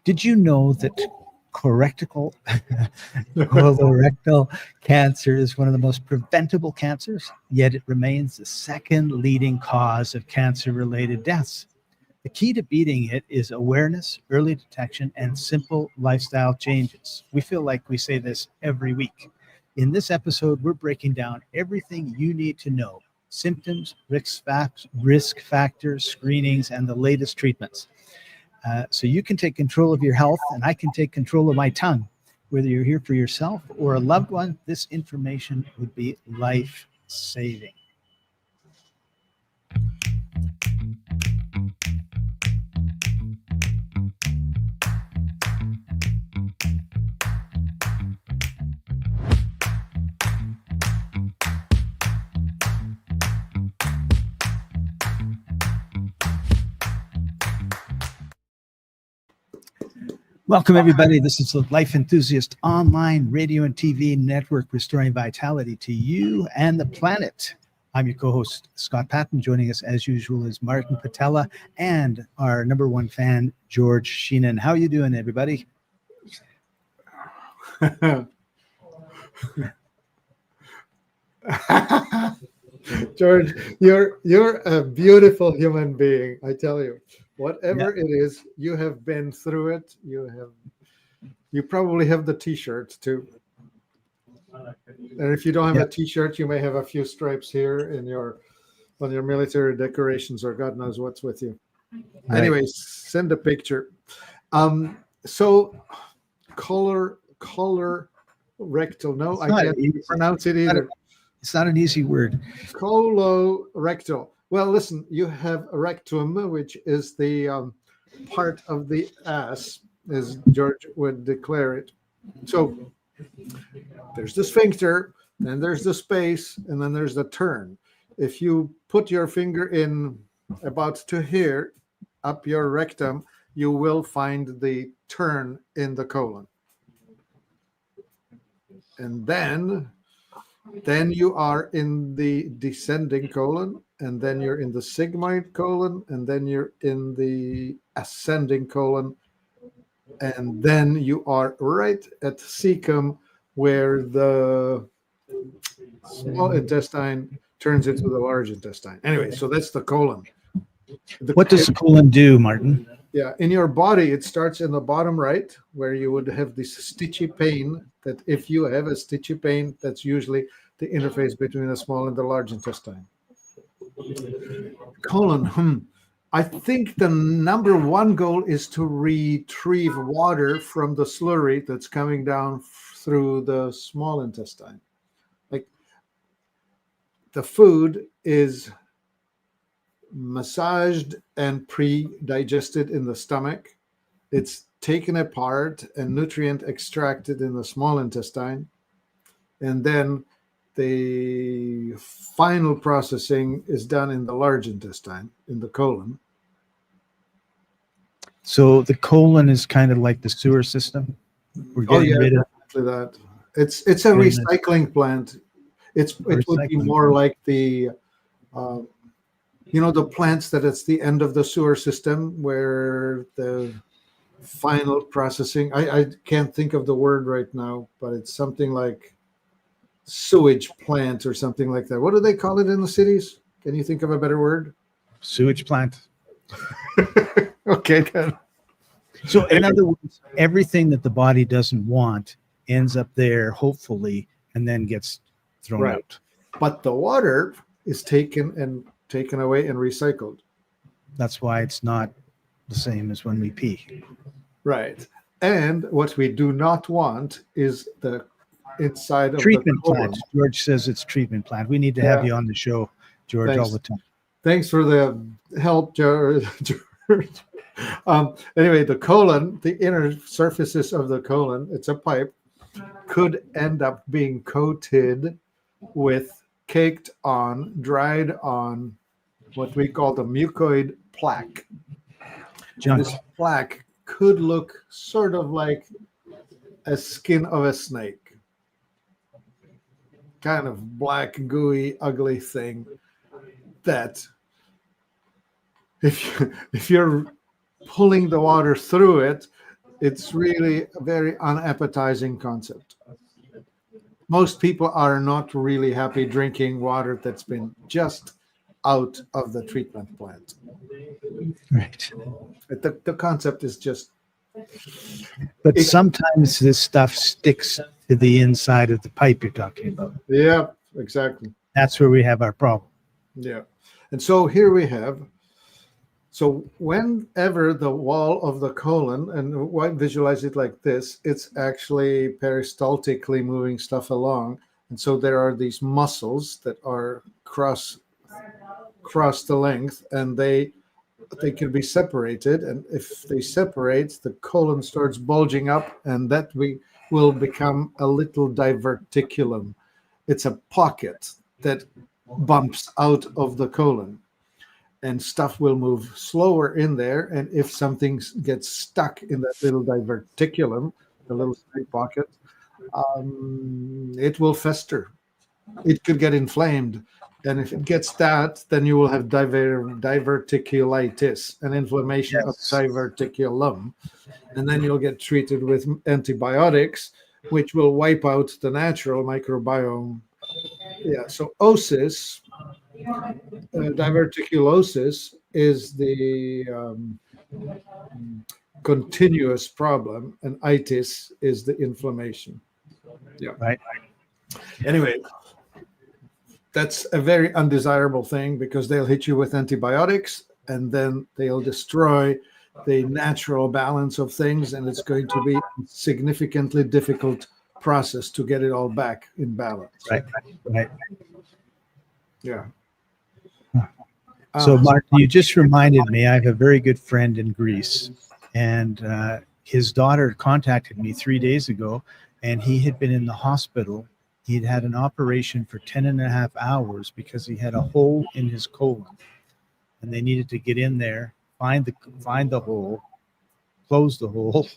Did you know that colorectal colorectal cancer is one of the most preventable cancers, yet it remains the second leading cause of cancer-related deaths? The key to beating it is awareness, early detection, and simple lifestyle changes. We feel like we say this every week. In this episode, we're breaking down everything you need to know: symptoms, risk factors, screenings, and the latest treatments. So you can take control of your health, and I can take control of my tongue. Whether you're here for yourself or a loved one, this information would be life-saving. Welcome, everybody. This is the Life Enthusiast online radio and TV network, restoring vitality to you and the planet. I'm your co-host, Scott Patton. Joining us, as usual, is Martin Patella and our number one fan, George Sheenan. How are you doing, everybody? George, you're a beautiful human being, I tell you. Whatever it is, you have been through it. You probably have the t-shirt too. And if you don't have a t-shirt, you may have a few stripes here on your military decorations, or God knows what's with you. Right. Anyways, send a picture. So colorectal. No, I can't pronounce it either. It's not an easy word. Colorectal. Well, listen, you have a rectum, which is the part of the ass, as George would declare it. So there's the sphincter, then there's the space, and then there's the turn. If you put your finger in about to here, up your rectum, you will find the turn in the colon. And then you are in the descending colon, and then you're in the sigmoid colon, and then you're in the ascending colon, and then you are right at cecum, where the small intestine turns into the large intestine. Anyway, so that's the colon. What does the colon do, Martin? Yeah, in your body, it starts in the bottom right, where you would have this stitchy pain. That if you have a stitchy pain, that's usually the interface between the small and the large intestine. Colon. I think the number one goal is to retrieve water from the slurry that's coming down through the small intestine. Like, the food is massaged and pre-digested in the stomach. It's taken apart and nutrient extracted in the small intestine. And then the final processing is done in the large intestine, in the colon. So the colon is kind of like the sewer system. We're getting rid of that. It's a recycling plant. It would be more like the the plants that it's the end of the sewer system, where the final processing, I can't think of the word right now, but it's something like sewage plant or something like that. What do they call it in the cities? Can you think of a better word? Sewage plant. Okay, then. So in other words, everything that the body doesn't want ends up there, hopefully, and then gets thrown out. But the water is taken away and recycled. That's why it's not the same as when we pee. Right. And what we do not want is the inside of treatment the plant. George says it's treatment plant. We need to have you on the show, George. Thanks. All the time. Thanks for the help, George. Anyway, the colon, the inner surfaces of the colon, it's a pipe, could end up being coated with, caked on, dried on, what we call the mucoid plaque. This plaque could look sort of like a skin of a snake. Kind of black, gooey, ugly thing that if you're pulling the water through it, It's really a very unappetizing concept. Most people are not really happy drinking water that's been just out of the treatment plant. Right. The concept is just But it, sometimes this stuff sticks to the inside of the pipe you're talking about. yeah, exactly. That's where we have our problem. Yeah. And so here we have, so whenever the wall of the colon, and why visualize it like this, it's actually peristaltically moving stuff along. And so there are these muscles that are cross the length, and they can be separated. And if they separate, the colon starts bulging up, and that will become a little diverticulum. It's a pocket that bumps out of the colon, and stuff will move slower in there. And if something gets stuck in that little diverticulum, the little side pocket, it will fester. It could get inflamed. And if it gets that, then you will have diverticulitis, an inflammation of Yes. diverticulum. And then you'll get treated with antibiotics, which will wipe out the natural microbiome. Yeah, so osis, diverticulosis, is the continuous problem, and itis is the inflammation. Yeah. Right. Anyway, that's a very undesirable thing because they'll hit you with antibiotics and then they'll destroy the natural balance of things, and it's going to be a significantly difficult process to get it all back in balance. Right. Right. Yeah. So, Martin, you just reminded me, I have a very good friend in Greece, and his daughter contacted me 3 days ago, and he had been in the hospital. He'd had an operation for 10.5 hours because he had a hole in his colon, and they needed to get in there, find the hole, close the hole,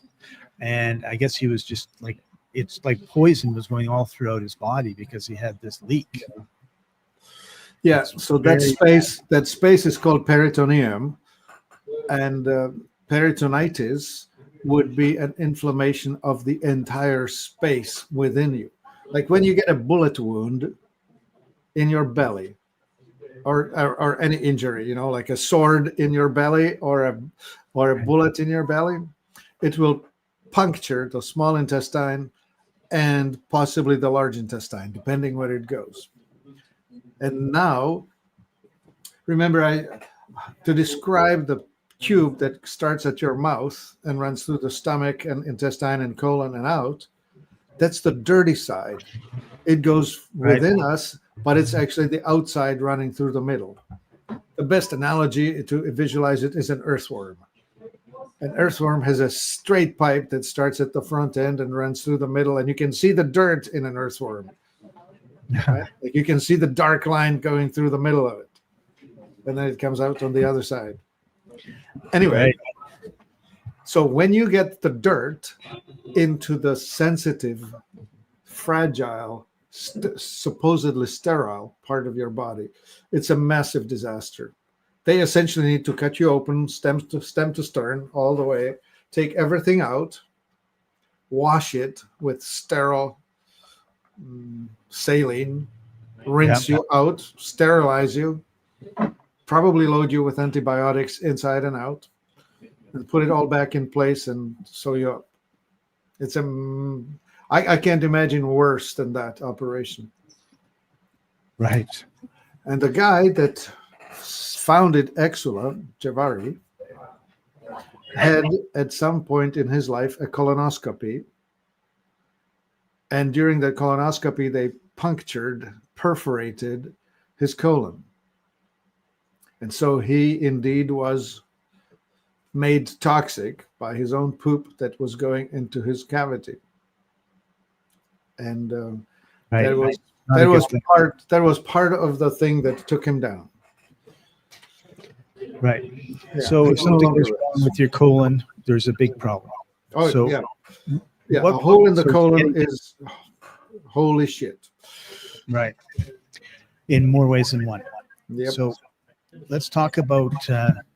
and I guess he was just like, it's like poison was going all throughout his body because he had this leak. Yeah, so that space is called peritoneum, and peritonitis would be an inflammation of the entire space within you. Like when you get a bullet wound in your belly, or any injury, like a sword in your belly or a bullet in your belly, it will puncture the small intestine and possibly the large intestine, depending where it goes. And now, remember, to describe the tube that starts at your mouth and runs through the stomach and intestine and colon and out, that's the dirty side. It goes within us, but it's actually the outside running through the middle. The best analogy to visualize it is an earthworm. An earthworm has a straight pipe that starts at the front end and runs through the middle, and you can see the dirt in an earthworm. Right? Like you can see the dark line going through the middle of it, and then it comes out on the other side. Anyway, so when you get the dirt into the sensitive, fragile, supposedly sterile part of your body, it's a massive disaster. They essentially need to cut you open, stem to stern, all the way, take everything out, wash it with sterile saline, rinse you out, sterilize you, probably load you with antibiotics inside and out, and put it all back in place and sew you up. It's I can't imagine worse than that operation. Right. And the guy that founded Exula, Javari, had at some point in his life a colonoscopy. And during the colonoscopy, they perforated his colon. And so he indeed was made toxic by his own poop that was going into his cavity. And that was part of the thing that took him down. Right. Yeah. So if something goes wrong with your colon, there's a big problem. Oh, so, yeah. Yeah, a hole in the colon is holy shit. Right. In more ways than one. Yep. So let's talk about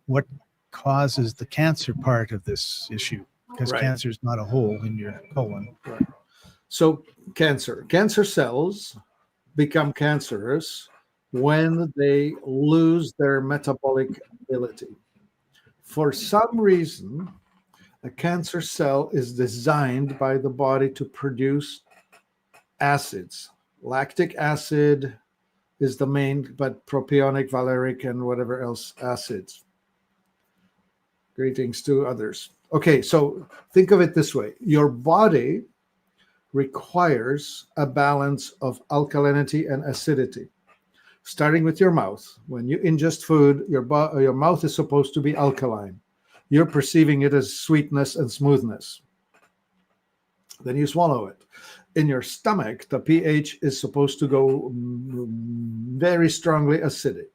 what causes the cancer part of this issue. because Right. cancer is not a hole in your colon. Right. So cancer cells become cancerous when they lose their metabolic ability. For some reason, a cancer cell is designed by the body to produce acids. Lactic acid is the main, but propionic, valeric, and whatever else acids. Greetings to others. Okay, so think of it this way. Your body requires a balance of alkalinity and acidity. Starting with your mouth. When you ingest food, your mouth is supposed to be alkaline. You're perceiving it as sweetness and smoothness. Then you swallow it. In your stomach, the pH is supposed to go very strongly acidic.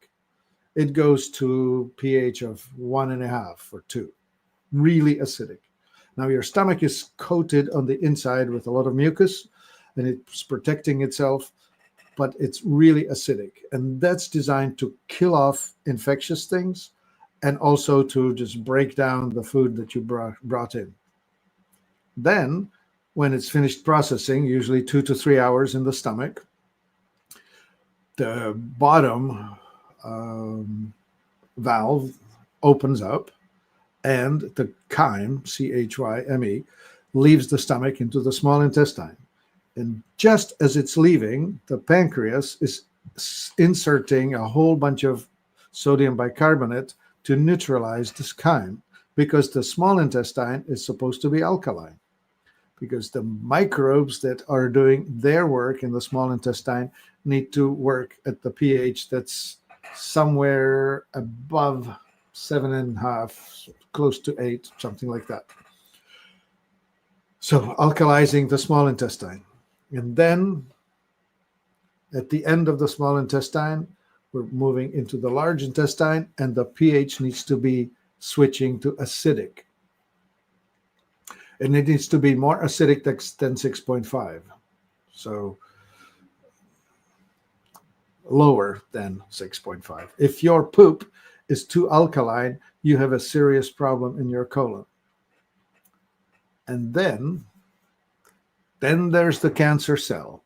It goes to pH of 1.5 or 2, really acidic. Now your stomach is coated on the inside with a lot of mucus, and it's protecting itself, but it's really acidic. And that's designed to kill off infectious things and also to just break down the food that you brought in. Then, when it's finished processing, usually 2 to 3 hours in the stomach, the bottom valve opens up and the chyme, CHYME, leaves the stomach into the small intestine. And just as it's leaving, the pancreas is inserting a whole bunch of sodium bicarbonate to neutralize this chyme, because the small intestine is supposed to be alkaline. Because the microbes that are doing their work in the small intestine need to work at the pH that's somewhere above 7.5, close to 8, something like that. So alkalizing the small intestine. And then at the end of the small intestine, we're moving into the large intestine, and the pH needs to be switching to acidic. And it needs to be more acidic than 6.5. So lower than 6.5. If your poop is too alkaline, you have a serious problem in your colon. And then there's the cancer cell.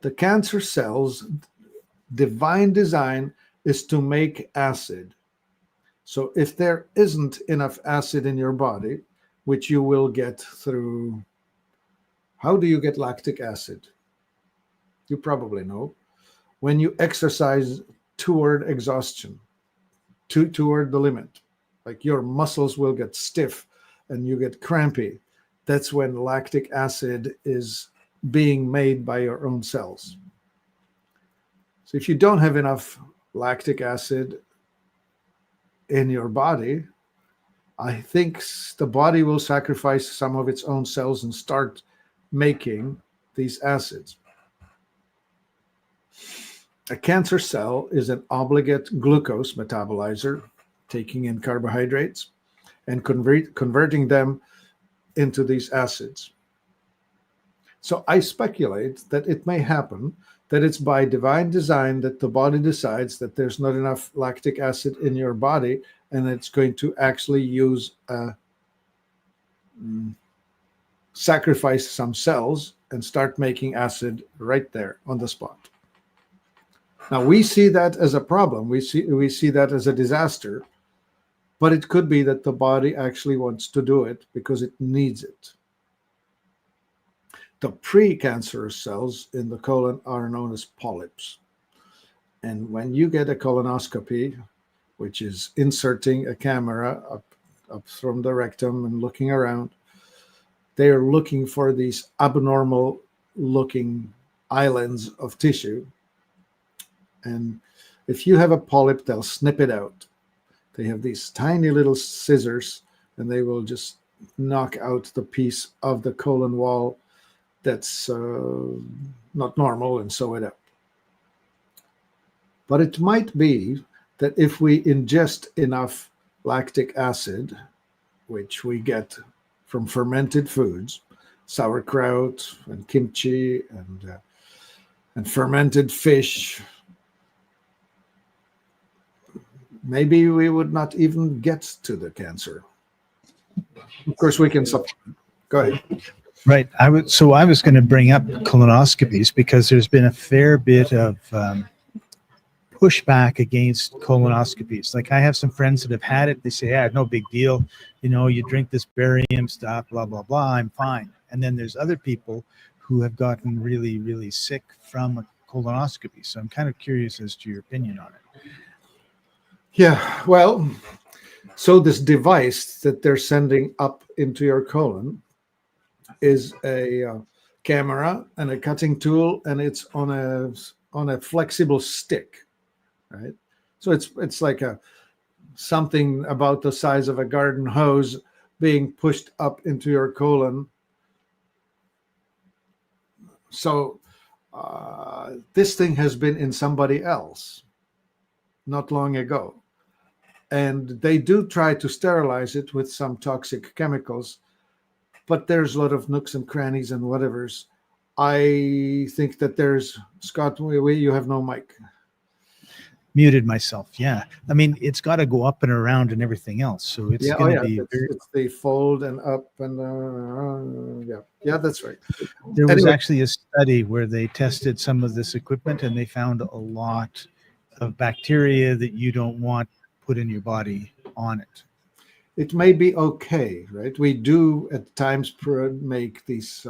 The cancer cell's divine design is to make acid. So if there isn't enough acid in your body, which you will get through, how do you get lactic acid? You probably know. When you exercise toward exhaustion, toward the limit, like your muscles will get stiff and you get crampy. That's when lactic acid is being made by your own cells. So if you don't have enough lactic acid in your body, I think the body will sacrifice some of its own cells and start making these acids. A cancer cell is an obligate glucose metabolizer, taking in carbohydrates and converting them into these acids. So I speculate that it may happen that it's by divine design that the body decides that there's not enough lactic acid in your body, and it's going to actually use sacrifice some cells and start making acid right there on the spot. Now we see that as a problem. We see that as a disaster, but it could be that the body actually wants to do it because it needs it. The precancerous cells in the colon are known as polyps. And when you get a colonoscopy, which is inserting a camera up from the rectum and looking around, they are looking for these abnormal looking islands of tissue. And if you have a polyp, they'll snip it out. They have these tiny little scissors, and they will just knock out the piece of the colon wall that's not normal and sew it up. But it might be that if we ingest enough lactic acid, which we get from fermented foods, sauerkraut and kimchi and fermented fish, maybe we would not even get to the cancer. Of course, we can go ahead. Right. I was going to bring up colonoscopies because there's been a fair bit of pushback against colonoscopies. Like I have some friends that have had it. They say, "Yeah, no big deal. You know, you drink this barium stuff, blah blah blah. I'm fine." And then there's other people who have gotten really really sick from a colonoscopy. So I'm kind of curious as to your opinion on it. Yeah. Well, so this device that they're sending up into your colon is a camera and a cutting tool, and it's on a flexible stick, right? So it's like something about the size of a garden hose being pushed up into your colon. So this thing has been in somebody else not long ago, and they do try to sterilize it with some toxic chemicals, but there's a lot of nooks and crannies and whatevers. I think that there's Scott. You have no mic. Muted myself. Yeah. I mean, it's got to go up and around and everything else. So it's going to be. It's the fold and up and yeah, that's right. There was actually a study where they tested some of this equipment and they found a lot of bacteria that you don't want put in your body on it. It may be okay, right? We do at times make these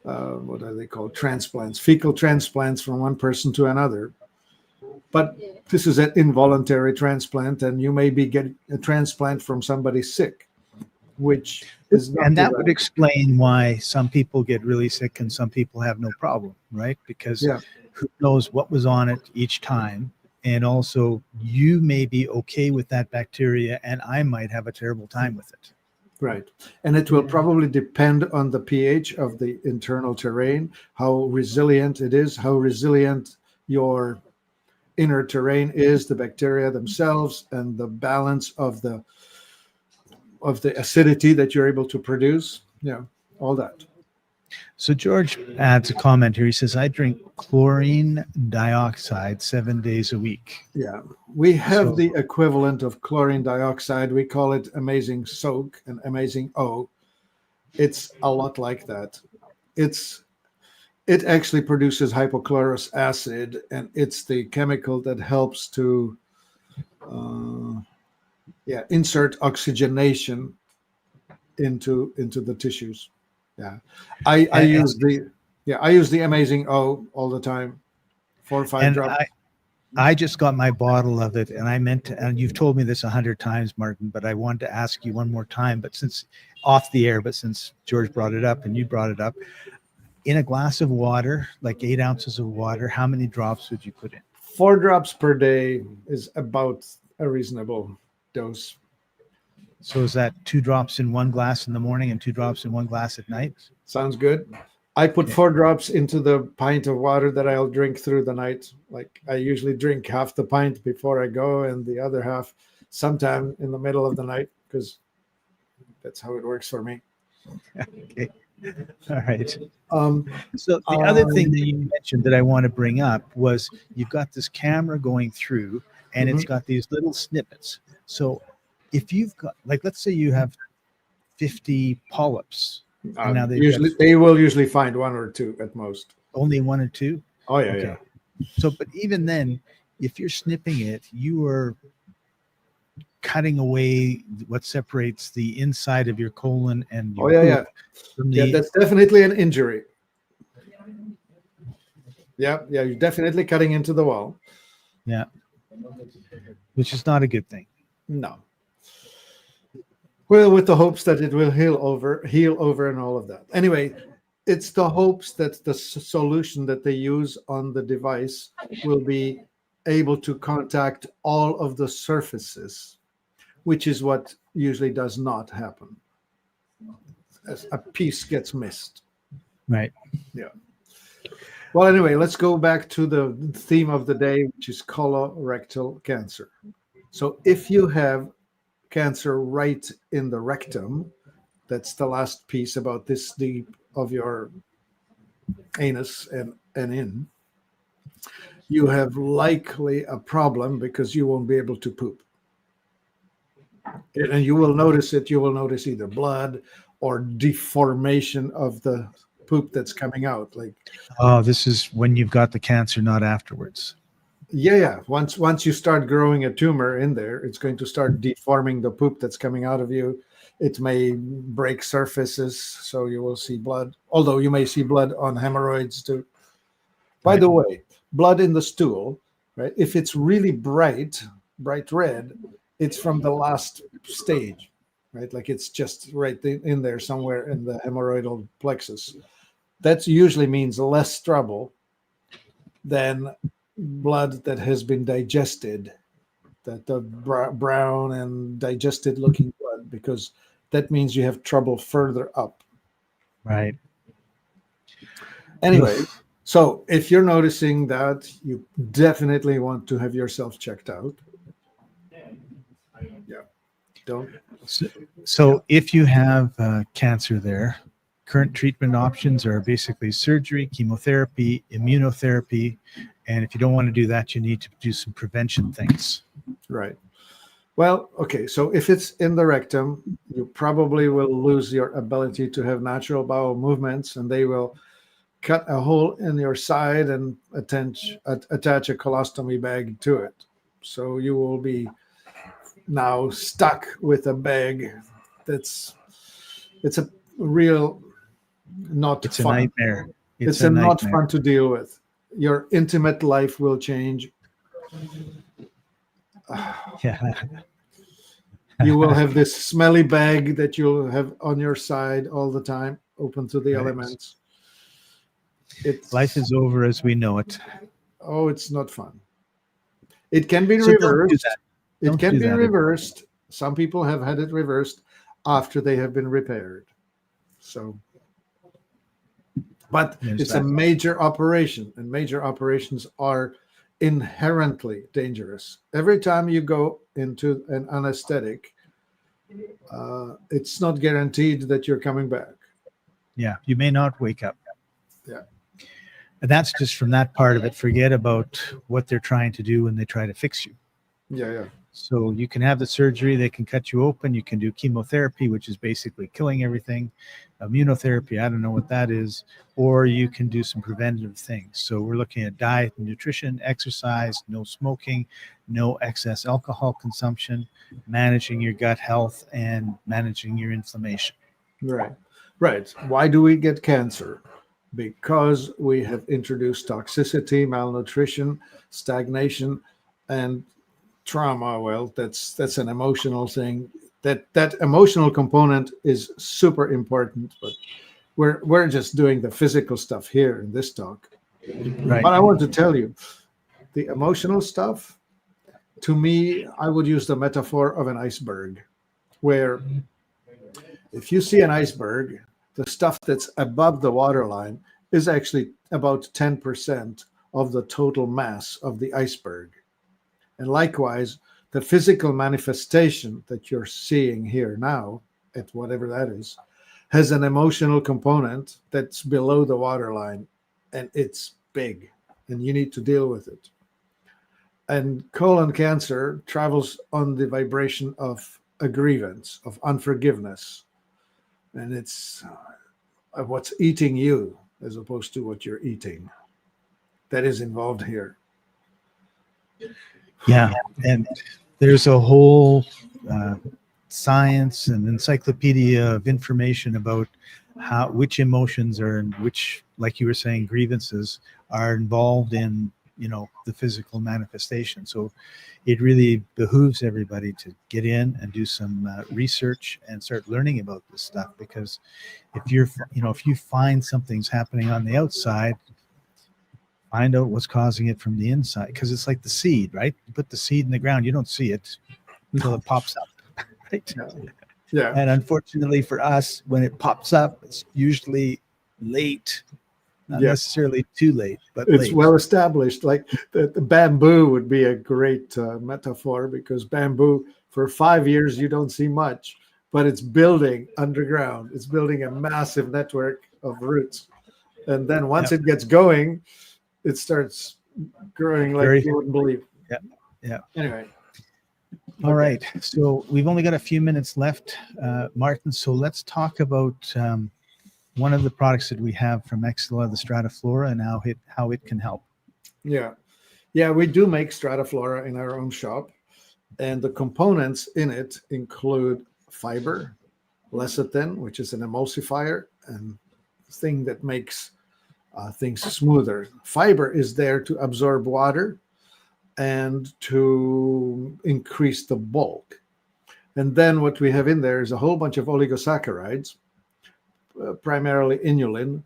what are they called? Transplants, fecal transplants from one person to another. But this is an involuntary transplant, and you may be getting a transplant from somebody sick, which is not. And that would explain why some people get really sick and some people have no problem, right? Because who knows what was on it each time. And also, you may be okay with that bacteria, and I might have a terrible time with it. Right. And it will probably depend on the pH of the internal terrain, how resilient it is, how resilient your inner terrain is, the bacteria themselves, and the balance of the acidity that you're able to produce. Yeah, all that. So George adds a comment here. He says, I drink chlorine dioxide 7 days a week. Yeah, we have the equivalent of chlorine dioxide. We call it Amazing Soak and Amazing O. It's a lot like that. It actually produces hypochlorous acid, and it's the chemical that helps to insert oxygenation into the tissues. Yeah, I use the Amazing O all the time, 4 or 5 drops. I just got my bottle of it, and I meant to, and you've told me this 100 times, Martin, but I wanted to ask you one more time, but since off the air, but since George brought it up and you brought it up, in a glass of water, like 8 ounces of water, how many drops would you put in? 4 drops per day is about a reasonable dose. So is that 2 drops in one glass in the morning and 2 drops in one glass at night? Sounds good. I put 4 drops into the pint of water that I'll drink through the night. Like I usually drink half the pint before I go and the other half sometime in the middle of the night, because that's how it works for me. Okay. All right. So the other thing that you mentioned that I want to bring up was you've got this camera going through and it's got these little snippets. So if you've got, like, let's say you have 50 polyps. Now they will usually find 1 or 2 at most. Only 1 or 2? Oh yeah, okay. Yeah. So, but even then, if you're snipping it, you are cutting away what separates the inside of your colon and your that's definitely an injury. Yeah, you're definitely cutting into the wall. Yeah, which is not a good thing. No. Well, with the hopes that it will heal over and all of that. Anyway, it's the hopes that the solution that they use on the device will be able to contact all of the surfaces, which is what usually does not happen. As a piece gets missed. Right. Yeah. Well, anyway, let's go back to the theme of the day, which is colorectal cancer. So if you have cancer right in the rectum, that's the last piece about this deep of your anus and in, you have likely a problem because you won't be able to poop. And you will notice it. You will notice either blood or deformation of the poop that's coming out. Like, Oh, this is when you've got the cancer, not afterwards. yeah. Once you start growing a tumor in there, it's going to start deforming the poop that's coming out of you. It may break surfaces, so you will see blood. Although you may see blood on hemorrhoids too. By Right. the way, blood in the stool, right? If it's really bright red, it's from the last stage, right? Like it's just right in there somewhere in the hemorrhoidal plexus. That usually means less trouble than blood that has been digested, that the brown and digested looking blood, because that means you have trouble further up. Right. Anyway, Oof. so if you're noticing that, you definitely want to have yourself checked out. Yeah. Don't. So if you have cancer there, current treatment options are basically surgery, chemotherapy, immunotherapy. And if you don't want to do that, you need to do some prevention things. Right. Well, okay. So if it's in the rectum, you probably will lose your ability to have natural bowel movements, and they will cut a hole in your side and attach a colostomy bag to it. So you will be now stuck with a bag it's a real not It's a fun. nightmare. It's a not nightmare. fun to deal with. Your intimate life will change. Yeah. You will have this smelly bag that you'll have on your side all the time, open to the Right. elements. Life is over as we know it. It's not fun. It can be So don't do reversed. that. It Don't can do be that. reversed. Some people have had it reversed after they have been repaired. So, but There's it's that. a major operation, and major operations are inherently dangerous. Every time you go into an anesthetic, it's not guaranteed that you're coming back. Yeah, you may not wake up. Yeah. And that's just from that part of it. Forget about what they're trying to do when they try to fix you. Yeah. So you can have the surgery, they can cut you open, you can do chemotherapy, which is basically killing everything, immunotherapy, I don't know what that is, or you can do some preventative things. So we're looking at diet and nutrition, exercise, no smoking, no excess alcohol consumption, managing your gut health, and managing your inflammation. Right. Why do we get cancer? Because we have introduced toxicity, malnutrition, stagnation, and trauma. Well, that's an emotional thing. That emotional component is super important, but we're just doing the physical stuff here in this talk. Right. But I want to tell you, the emotional stuff, to me, I would use the metaphor of an iceberg, where if you see an iceberg, the stuff that's above the waterline is actually about 10% of the total mass of the iceberg. And likewise, the physical manifestation that you're seeing here now, at whatever that is, has an emotional component that's below the waterline, and it's big, and you need to deal with it. And colon cancer travels on the vibration of a grievance, of unforgiveness. And it's what's eating you as opposed to what you're eating that is involved here. Yeah. And there's a whole science and encyclopedia of information about which emotions are and which, like you were saying, grievances are involved in, the physical manifestation. So it really behooves everybody to get in and do some research and start learning about this stuff, because if you find something's happening on the outside, find out what's causing it from the inside, because it's like the seed, right? You put the seed in the ground, you don't see it until it pops up, right? Yeah. And unfortunately for us, when it pops up, it's usually late, not necessarily too late, but it's late. well established. Like the bamboo would be a great metaphor, because bamboo, for 5 years, you don't see much, but it's building underground. It's building a massive network of roots. And then once it gets going, it starts growing like you wouldn't believe. Yeah. Anyway. All right. So we've only got a few minutes left, Martin. So let's talk about one of the products that we have from Exela, the Strataflora, and how it can help. Yeah. Yeah, we do make Strataflora in our own shop. And the components in it include fiber, lecithin, which is an emulsifier and thing that makes things smoother. Fiber is there to absorb water and to increase the bulk. And then what we have in there is a whole bunch of oligosaccharides, primarily inulin,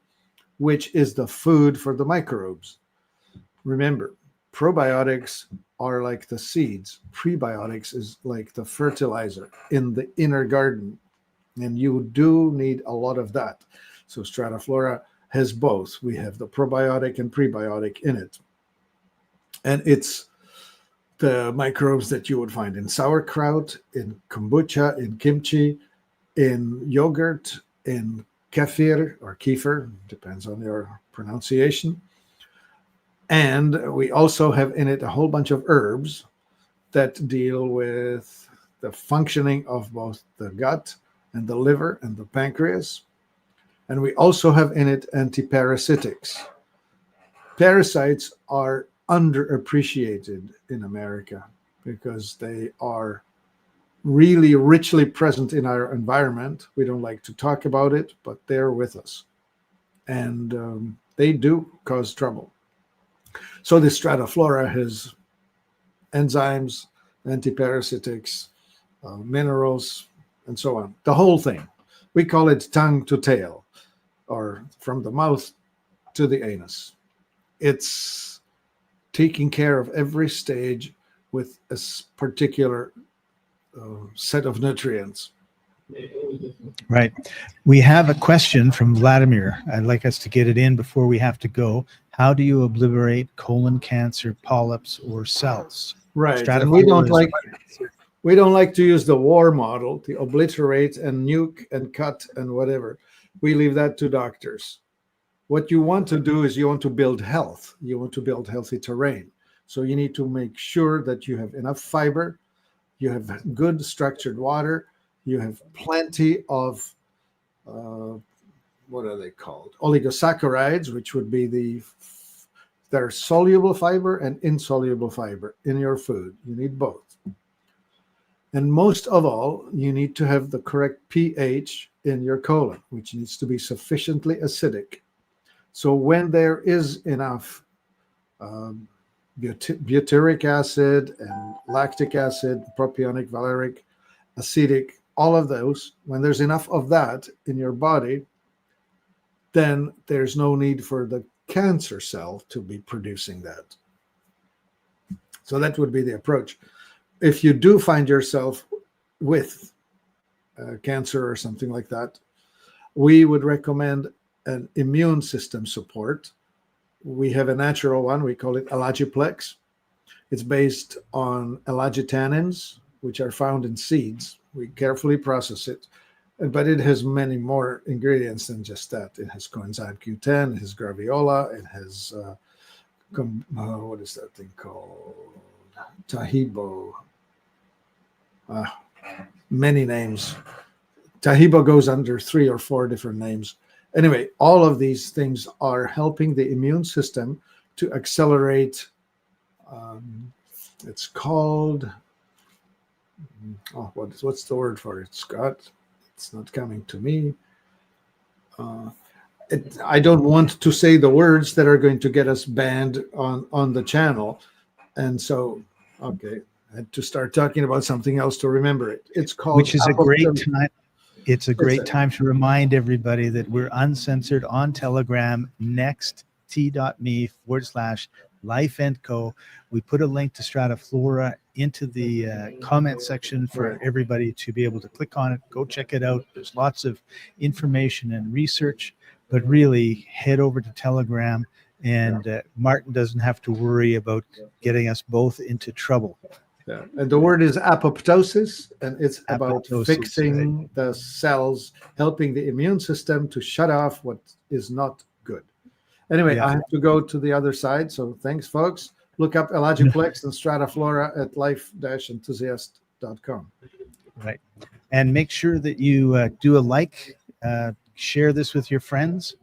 which is the food for the microbes. Remember, probiotics are like the seeds. Prebiotics is like the fertilizer in the inner garden. And you do need a lot of that. So Strataflora has both. We have the probiotic and prebiotic in it. And it's the microbes that you would find in sauerkraut, in kombucha, in kimchi, in yogurt, in kefir or kefir, depends on your pronunciation. And we also have in it a whole bunch of herbs that deal with the functioning of both the gut and the liver and the pancreas. And we also have in it antiparasitics. Parasites are underappreciated in America because they are really richly present in our environment. We don't like to talk about it, but they're with us. And they do cause trouble. So the Strataflora has enzymes, antiparasitics, minerals, and so on. The whole thing. We call it tongue to tail, or from the mouth to the anus. It's taking care of every stage with a particular set of nutrients. Right. We have a question from Vladimir. I'd like us to get it in before we have to go. How do you obliterate colon cancer polyps or cells? Right. And we don't like to use the war model to obliterate and nuke and cut and whatever. We leave that to doctors. What you want to do is you want to build health. You want to build healthy terrain. So you need to make sure that you have enough fiber, you have good structured water, you have plenty of, what are they called? Oligosaccharides, which would be they're soluble fiber and insoluble fiber in your food. You need both. And most of all, you need to have the correct pH in your colon, which needs to be sufficiently acidic. So when there is enough butyric acid and lactic acid, propionic, valeric, acetic, all of those, when there's enough of that in your body, then there's no need for the cancer cell to be producing that. So that would be the approach. If you do find yourself with cancer or something like that, we would recommend an immune system support. We have a natural one. We call it Elagiplex. It's based on elagitannins, which are found in seeds. We carefully process it, but it has many more ingredients than just that. It has coenzyme Q10, it has graviola, it has, what is that thing called? Tahibo. Many names. Tahibo goes under 3 or 4 different names. Anyway, all of these things are helping the immune system to accelerate. It's called, what's the word for it, Scott? It's not coming to me. I don't want to say the words that are going to get us banned on the channel. And so, okay, I had to start talking about something else to remember it. It's called, which is a great time. It's a great time to remind everybody that we're uncensored on Telegram, next t.me/lifeandco. We put a link to Strataflora into the comment section for everybody to be able to click on it. Go check it out. There's lots of information and research, but really head over to Telegram, and Martin doesn't have to worry about getting us both into trouble. Yeah. And the word is apoptosis, and it's about fixing the cells, helping the immune system to shut off what is not good. Anyway, I have to go to the other side. So thanks, folks. Look up Elagiplex and Strataflora at Life-Enthusiast lifeenthusiast.com. Right. And make sure that you do a like, share this with your friends.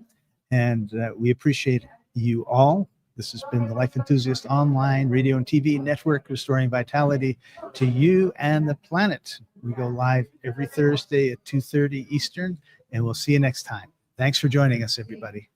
And we appreciate you all. This has been the Life Enthusiast online radio and TV network, restoring vitality to you and the planet. We go live every Thursday at 2:30 Eastern, and we'll see you next time. Thanks for joining us, everybody.